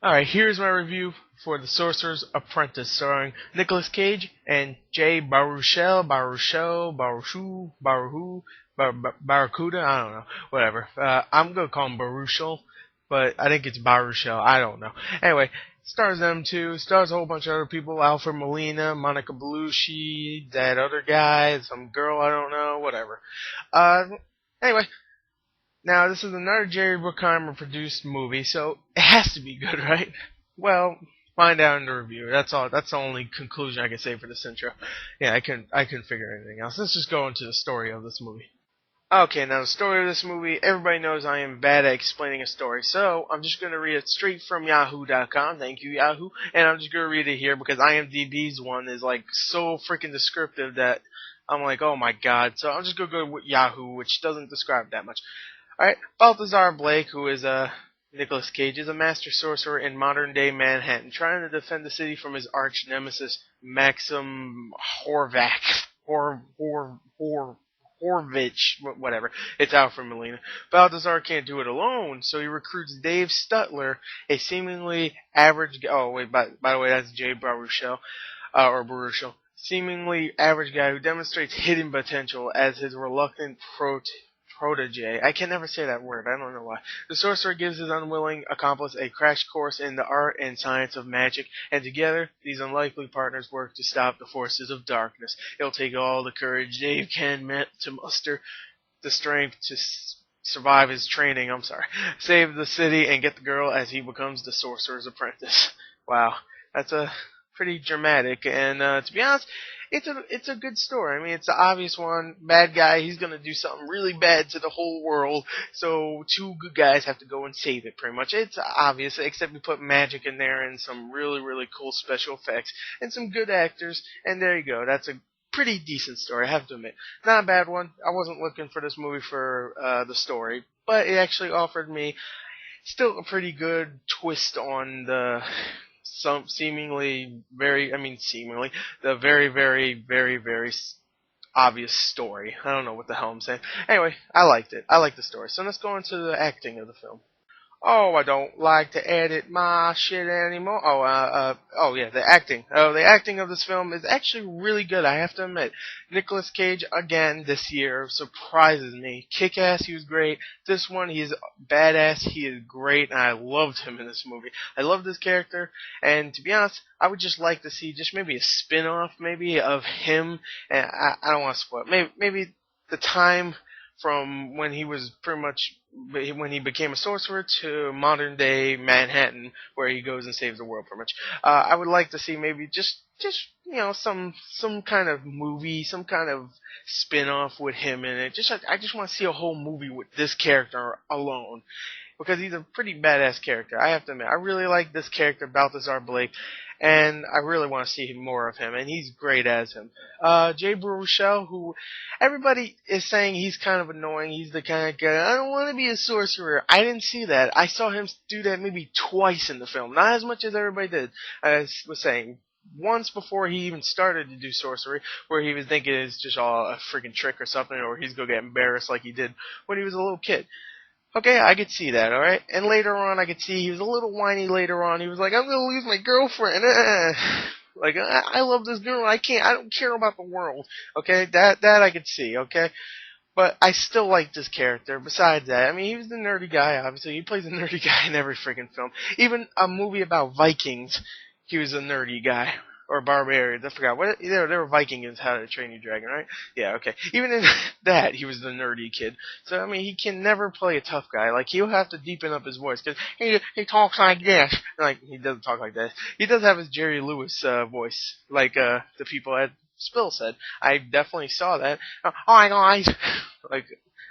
Alright, here's my review for The Sorcerer's Apprentice, starring Nicolas Cage and Jay Barracuda, I don't know, whatever. I'm gonna call him Baruchel, but I think it's Baruchel, I don't know. Anyway, stars them two, stars a whole bunch of other people, Alfred Molina, Monica Bellucci, that other guy, some girl I don't know, whatever. Uh, anyway, now, this is another Jerry Bruckheimer produced movie, so it has to be good, right? Well, find out in the review. That's all. That's the only conclusion I can say for this intro. Yeah, I couldn't figure anything else. Let's just go into the story of this movie. Okay, now the story of this movie, everybody knows I am bad at explaining a story, so I'm just going to read it straight from Yahoo.com. Thank you, Yahoo. And I'm just going to read it here because IMDb's one is like so freaking descriptive that I'm like, oh my god. So I'm just going to go with Yahoo, which doesn't describe that much. Alright, Balthazar Blake, who is Nicolas Cage, is a master sorcerer in modern-day Manhattan, trying to defend the city from his arch-nemesis, Maxim Horvath. Horvich, whatever. It's Alfred Molina. Balthazar can't do it alone, so he recruits Dave Stutler, a seemingly average... Oh, wait, by the way, that's Jay Baruchel, or Baruchel. Seemingly average guy who demonstrates hidden potential as his reluctant protege. I can never say that word. I don't know why. The sorcerer gives his unwilling accomplice a crash course in the art and science of magic, and together, these unlikely partners work to stop the forces of darkness. It'll take all the courage Dave can to muster, the strength to survive his training, save the city and get the girl as he becomes the sorcerer's apprentice. Wow. That's a pretty dramatic, and to be honest, it's a good story. I mean, it's the obvious one. Bad guy, he's gonna do something really bad to the whole world. So two good guys have to go and save it. Pretty much, it's obvious. Except we put magic in there and some really really cool special effects and some good actors. And there you go. That's a pretty decent story. I have to admit, not a bad one. I wasn't looking for this movie for the story, but it actually offered me still a pretty good twist on the seemingly the very obvious story. I don't know what the hell I'm saying. Anyway, I liked it. I liked the story. So let's go into the acting of the film. Oh, I don't like to edit my shit anymore. Oh yeah, the acting. Oh, the acting of this film is actually really good, I have to admit. Nicolas Cage, again, this year, surprises me. Kick-Ass, he was great. This one, he's badass, he is great, and I loved him in this movie. I loved his character, and to be honest, I would just like to see just maybe a spin-off, maybe, of him, and I don't want to spoil it. Maybe the time from when he was when he became a sorcerer to modern day Manhattan, where he goes and saves the world pretty much. I would like to see maybe just some kind of movie, some kind of spin-off with him in it. I just want to see a whole movie with this character alone, because he's a pretty badass character. I have to admit, I really like this character, Balthazar Blake, and I really want to see more of him, and he's great as him. Jay Baruchel, who everybody is saying he's kind of annoying. He's the kind of guy, I don't want to be a sorcerer. I didn't see that. I saw him do that maybe twice in the film. Not as much as everybody did. I was saying, once before he even started to do sorcery, where he was thinking it's just all a freaking trick or something, or he's going to get embarrassed like he did when he was a little kid. Okay, I could see that, alright? And later on, I could see he was a little whiny later on. He was like, I'm gonna lose my girlfriend. Like, I love this girl. I don't care about the world. Okay, that I could see, okay? But I still like this character. Besides that, I mean, he was the nerdy guy, obviously. He plays a nerdy guy in every freaking film. Even a movie about Vikings, he was a nerdy guy. Or barbarians, I forgot. They were Viking in How to Train Your Dragon, right? Yeah, okay. Even in that, he was the nerdy kid. So, I mean, he can never play a tough guy. Like, he'll have to deepen up his voice, because he talks like this. Like, he doesn't talk like that. He does have his Jerry Lewis voice, like the people at Spill said. I definitely saw that. Hi, guys. Like,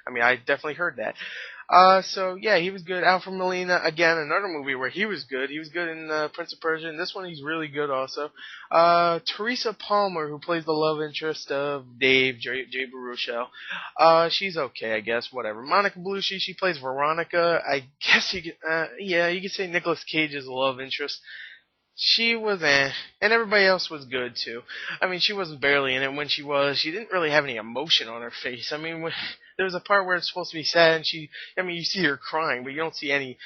I mean, I definitely heard that. So yeah, he was good. Alfred Molina, again, another movie where he was good. He was good in Prince of Persia, and this one he's really good also. Teresa Palmer, who plays the love interest of Dave, Jay Baruchel, she's okay, I guess, whatever. Monica Bellucci, she plays Veronica. I guess you could say Nicolas Cage's love interest. She was and everybody else was good too. I mean, she wasn't barely in it. When she didn't really have any emotion on her face. I mean, there was a part where it's supposed to be sad, and you see her crying, but you don't see any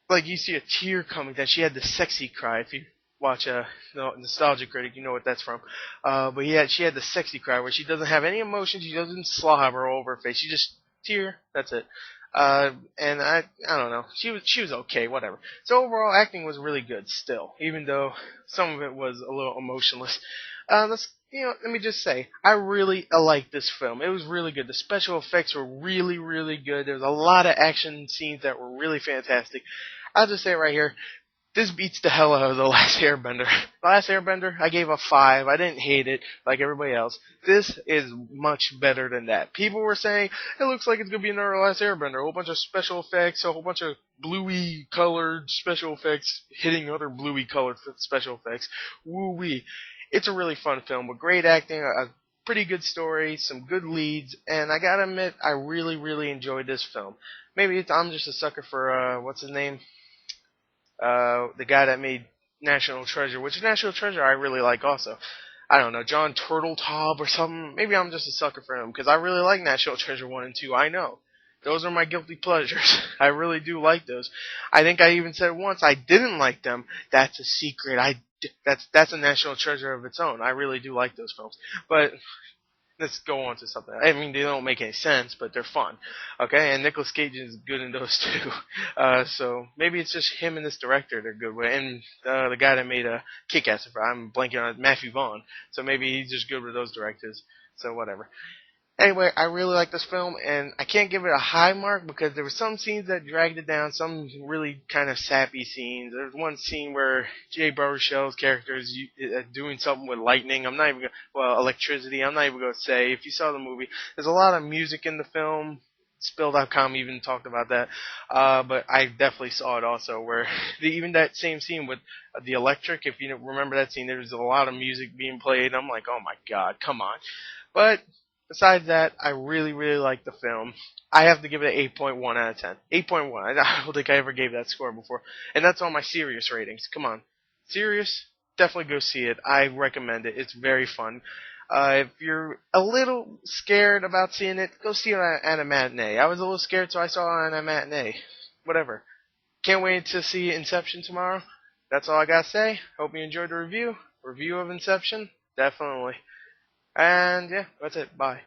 like you see a tear coming down. She had the sexy cry. If you watch Nostalgia Critic, you know what that's from. But she had the sexy cry where she doesn't have any emotion. She doesn't slobber all over her face. She just tear. That's it. And I don't know. She was okay. Whatever. So overall, acting was really good still, even though some of it was a little emotionless. Let me just say, I really liked this film. It was really good. The special effects were really, really good. There was a lot of action scenes that were really fantastic. I'll just say it right here. This beats the hell out of The Last Airbender. The Last Airbender, I gave a 5. I didn't hate it like everybody else. This is much better than that. People were saying, it looks like it's going to be another Last Airbender. A whole bunch of special effects, a whole bunch of bluey colored special effects hitting other bluey colored special effects. Woo-wee. It's a really fun film with great acting, a pretty good story, some good leads, and I gotta admit, I really, really enjoyed this film. Maybe I'm just a sucker for, what's his name? The guy that made National Treasure, which National Treasure I really like also. I don't know, John Turteltaub or something. Maybe I'm just a sucker for him, because I really like National Treasure 1 and 2, I know. Those are my guilty pleasures. I really do like those. I think I even said once I didn't like them. That's a secret. That's a national treasure of its own. I really do like those films. But let's go on to something. I mean, they don't make any sense, but they're fun. Okay, and Nicolas Cage is good in those too. So maybe it's just him and this director they're good with, and the guy that made Kick-Ass. I'm blanking on it, Matthew Vaughn. So maybe he's just good with those directors. So whatever. Anyway, I really like this film, and I can't give it a high mark because there were some scenes that dragged it down, some really kind of sappy scenes. There's one scene where Jay Baruchel's character is doing something with lightning. I'm not even electricity. I'm not even going to say. If you saw the movie, there's a lot of music in the film. Spill.com even talked about that, but I definitely saw it also where even that same scene with the electric, if you remember that scene, there was a lot of music being played. I'm like, oh my god, come on. But besides that, I really, really like the film. I have to give it an 8.1 out of 10. 8.1. I don't think I ever gave that score before. And that's on my Sirius ratings. Come on. Sirius? Definitely go see it. I recommend it. It's very fun. If you're a little scared about seeing it, go see it at a matinee. I was a little scared, so I saw it at a matinee. Whatever. Can't wait to see Inception tomorrow. That's all I gotta say. Hope you enjoyed the review. Review of Inception? Definitely. And yeah, that's it. Bye.